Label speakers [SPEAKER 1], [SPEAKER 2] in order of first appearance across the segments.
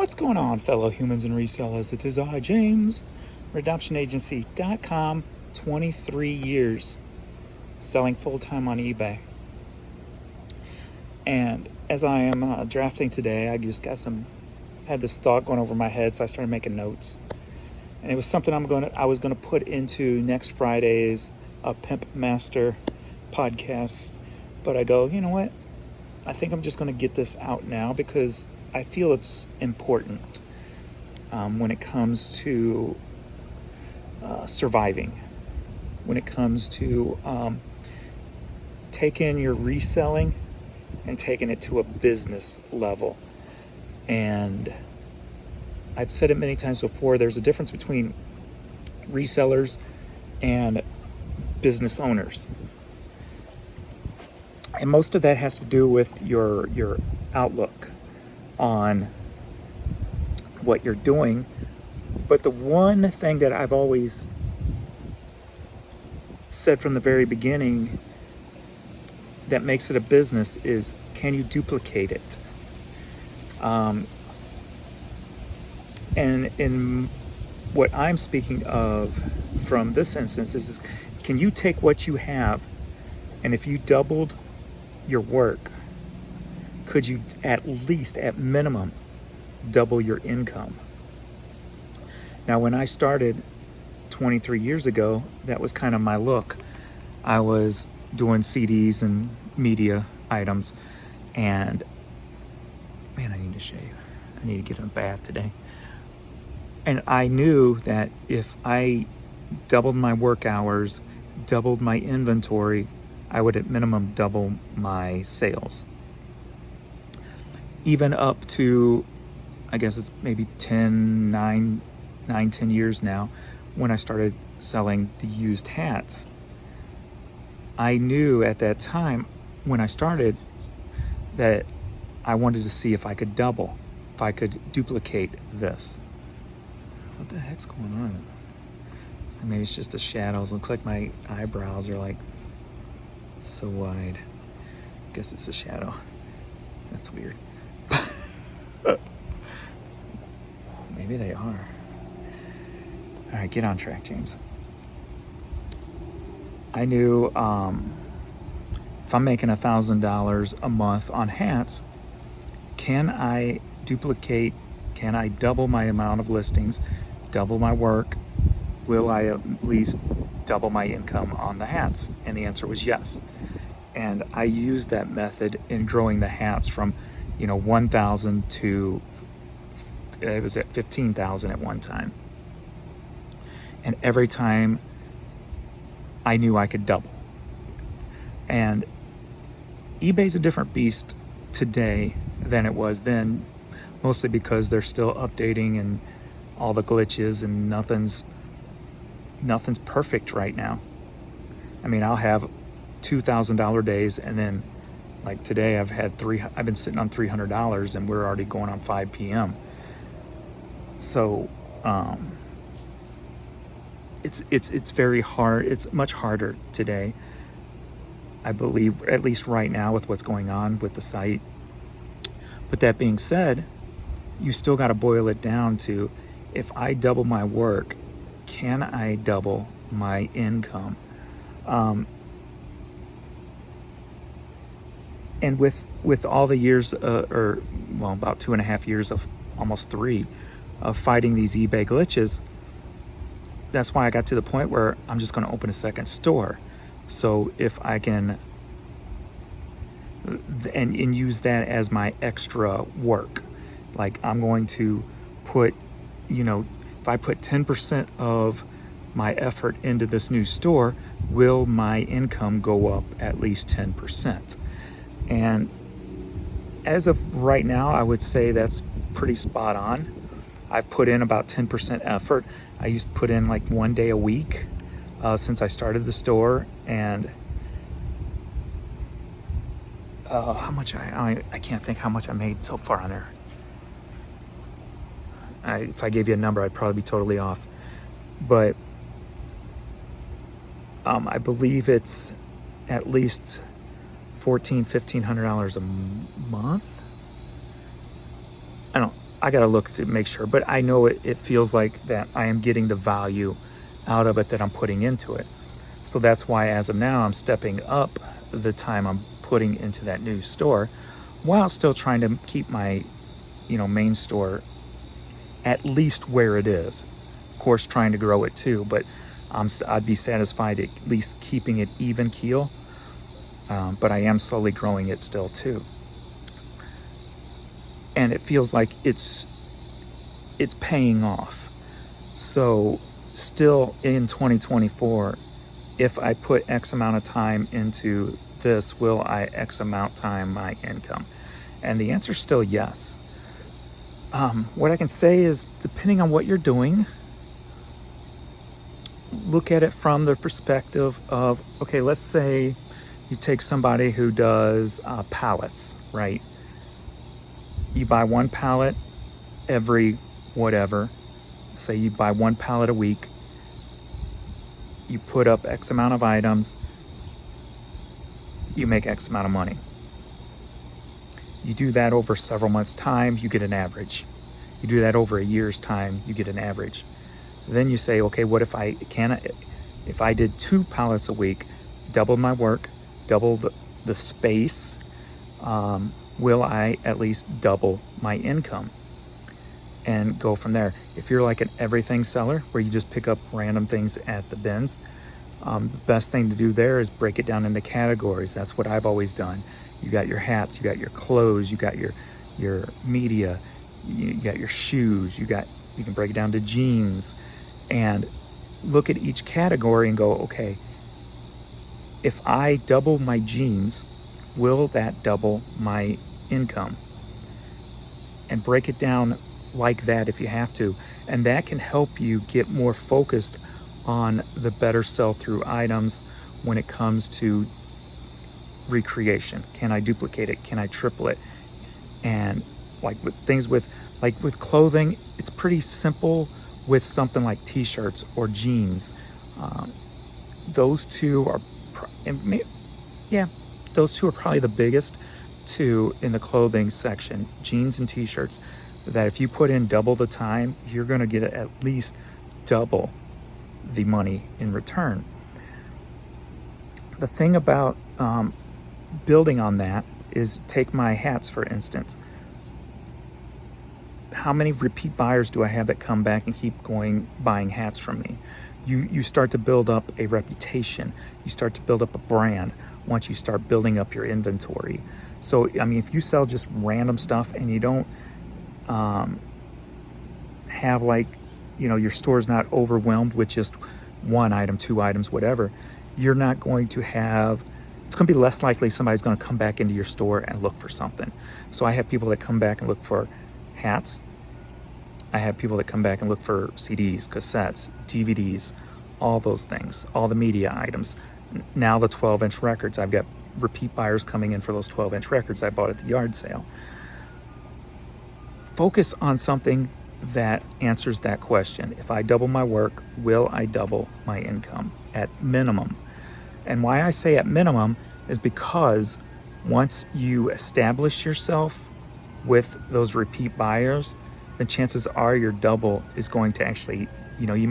[SPEAKER 1] What's going on, fellow humans and resellers? It is I, James, RedemptionAgency.com, 23 years selling full-time on eBay. And as I am drafting today, I just had this thought going over my head, so I started making notes. And it was something I was gonna put into next Friday's Pimp Master podcast. But I go, you know what? I think I'm just gonna get this out now because I feel it's important when it comes to surviving, when it comes to taking your reselling and taking it to a business level. And I've said it many times before, there's a difference between resellers and business owners. And most of that has to do with your outlook on what you're doing. But the one thing that I've always said from the very beginning that makes it a business is, can you duplicate it? And in what I'm speaking of from this instance is, can you take what you have, and if you doubled your work, could you at least, at minimum, double your income? Now, when I started 23 years ago, that was kind of my look. I was doing CDs and media items, and man, I need to shave. I need to get in a bath today. And I knew that if I doubled my work hours, doubled my inventory, I would at minimum double my sales. Even up to, I guess it's maybe 10 years now, when I started selling the used hats. I knew at that time when I started that I wanted to see if I could double, if I could duplicate this. What the heck's going on? Maybe it's just the shadows. Looks like my eyebrows are like so wide. Guess it's the shadow. That's weird. Maybe they are. All right, get on track, James. I knew if I'm making $1,000 a month on hats, can I duplicate, can I double my amount of listings, double my work? Will I at least double my income on the hats? And the answer was yes. And I used that method in growing the hats from, 1,000 to, it was at 15,000 at one time. And every time I knew I could double. And eBay's a different beast today than it was then, mostly because they're still updating and all the glitches, and nothing's perfect right now. I mean, I'll have $2,000 days, and then like today I've been sitting on $300 and we're already going on 5 p.m. So it's very hard. It's much harder today, I believe, at least right now with what's going on with the site. But that being said, you still got to boil it down to, if I double my work, can I double my income? And with all the years, about 2.5 years of almost 3 of fighting these eBay glitches, that's why I got to the point where I'm just going to open a second store. So if I can, and use that as my extra work, like I'm going to put, if I put 10% of my effort into this new store, will my income go up at least 10%? And as of right now, I would say that's pretty spot on. I've put in about 10% effort. I used to put in like 1 day a week since I started the store, and how much I can't think how much I made so far on there. If I gave you a number, I'd probably be totally off. But I believe it's at least $1,400-$1,500 a month. I got to look to make sure, but I know it feels like that I am getting the value out of it that I'm putting into it. So that's why as of now, I'm stepping up the time I'm putting into that new store while still trying to keep my, main store at least where it is. Of course, trying to grow it too, but I'd be satisfied at least keeping it even keel. But I am slowly growing it still too. And it feels like it's paying off. So still in 2024, if I put X amount of time into this, will I X amount time my income? And the answer is still yes. What I can say is, depending on what you're doing, look at it from the perspective of, okay, let's say you take somebody who does pallets, right? You buy one pallet every whatever. Say you buy one pallet a week. You put up X amount of items. You make X amount of money. You do that over several months' time, you get an average. You do that over a year's time, you get an average. Then you say, okay, what if I did 2 pallets a week, double my work, double the space, will I at least double my income? And go from there. If you're like an everything seller where you just pick up random things at the bins, the best thing to do there is break it down into categories. That's what I've always done. You got your hats, you got your clothes, you got your media, you got your shoes, you can break it down to jeans, and look at each category and go, okay, if I double my jeans, will that double my income? And break it down like that if you have to. And that can help you get more focused on the better sell-through items when it comes to recreation. Can I duplicate it? Can I triple it? And like with clothing, it's pretty simple with something like t-shirts or jeans. Those two are probably the biggest two in the clothing section, jeans and t-shirts, that if you put in double the time, you're going to get at least double the money in return. The thing about building on that is, take my hats for instance. How many repeat buyers do I have that come back and keep buying hats from me? You start to build up a reputation. You start to build up a brand once you start building up your inventory. So, I mean, if you sell just random stuff and you don't have your store's not overwhelmed with just 1 item, 2 items, whatever, you're not going to have, it's going to be less likely somebody's going to come back into your store and look for something. So I have people that come back and look for hats. I have people that come back and look for CDs, cassettes, DVDs, all those things, all the media items. Now the 12-inch records, I've got repeat buyers coming in for those 12-inch records I bought at the yard sale. Focus on something that answers that question. If I double my work, will I double my income at minimum? And why I say at minimum is because once you establish yourself with those repeat buyers, then chances are your double is going to actually, you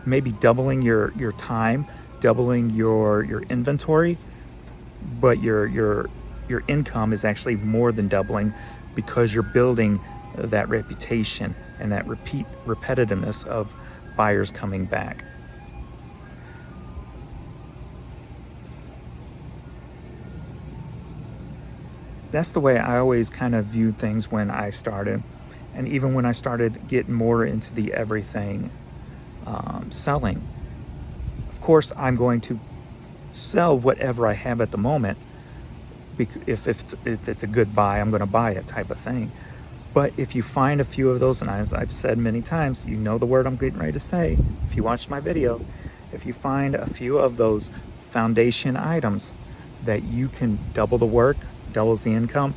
[SPEAKER 1] may be doubling your time, doubling your inventory, but your income is actually more than doubling, because you're building that reputation and that repetitiveness of buyers coming back. That's the way I always kind of viewed things when I started. And even when I started getting more into the everything selling. Of course, I'm going to sell whatever I have at the moment. If it's a good buy, I'm going to buy it, type of thing. But if you find a few of those, and as I've said many times, you know the word I'm getting ready to say, if you watched my video, if you find a few of those foundation items that you can double the work, doubles the income,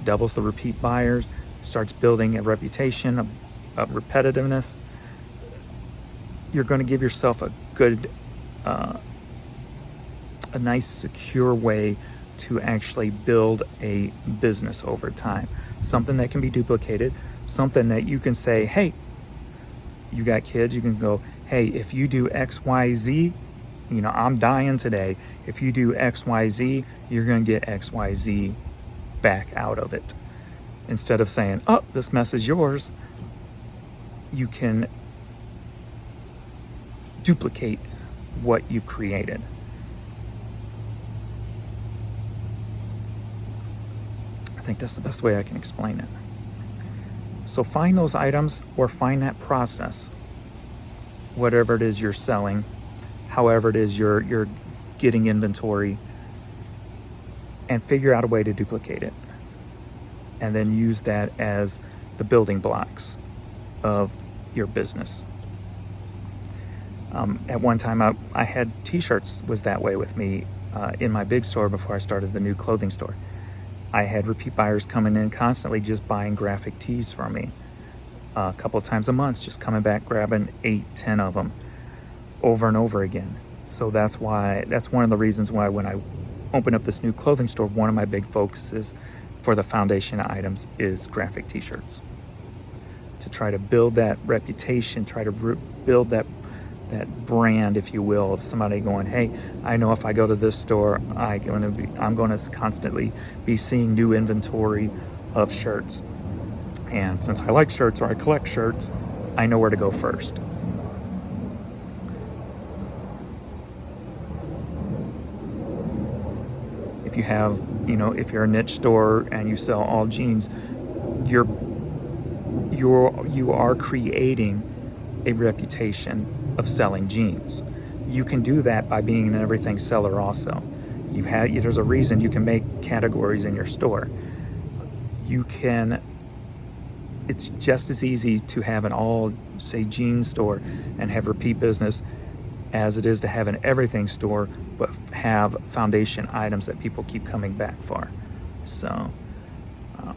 [SPEAKER 1] doubles the repeat buyers, starts building a reputation of repetitiveness, you're going to give yourself a good, a nice, secure way to actually build a business over time. Something that can be duplicated, something that you can say, hey, you got kids, you can go, hey, if you do XYZ, you know, I'm dying today. If you do XYZ, you're going to get XYZ back out of it. Instead of saying, oh, this mess is yours, you can duplicate what you've created. I think that's the best way I can explain it. So find those items or find that process, whatever it is you're selling, however it is you're getting inventory, and figure out a way to duplicate it. And then use that as the building blocks of your business. At one time, I had t-shirts was that way with me in my big store before I started the new clothing store. I had repeat buyers coming in constantly just buying graphic tees from me a couple of times a month, just coming back, grabbing 8-10 of them over and over again. So that's one of the reasons why when I opened up this new clothing store, one of my big focuses for the foundation items is graphic t-shirts. To try to build that reputation, try to build that brand, if you will, of somebody going, hey, I know if I go to this store, I'm going to constantly be seeing new inventory of shirts. And since I like shirts or I collect shirts, I know where to go first. If you have, you know, if you're a niche store and you sell all jeans, you are creating a reputation of selling jeans. You can do that by being an everything seller also. There's a reason you can make categories in your store. It's just as easy to have an all, say, jeans store and have repeat business as it is to have an everything store but have foundation items that people keep coming back for. So I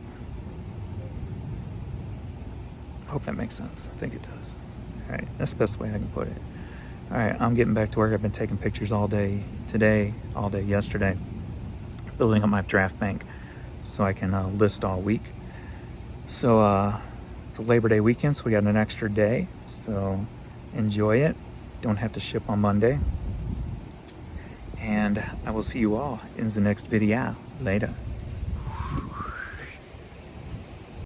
[SPEAKER 1] hope that makes sense. I think it does. All right, that's the best way I can put it. All right, I'm getting back to work. I've been taking pictures all day today, all day yesterday, building up my draft bank so I can list all week. So it's a Labor Day weekend, so we got an extra day. So enjoy it. Don't have to ship on Monday. And I will see you all in the next video. Later.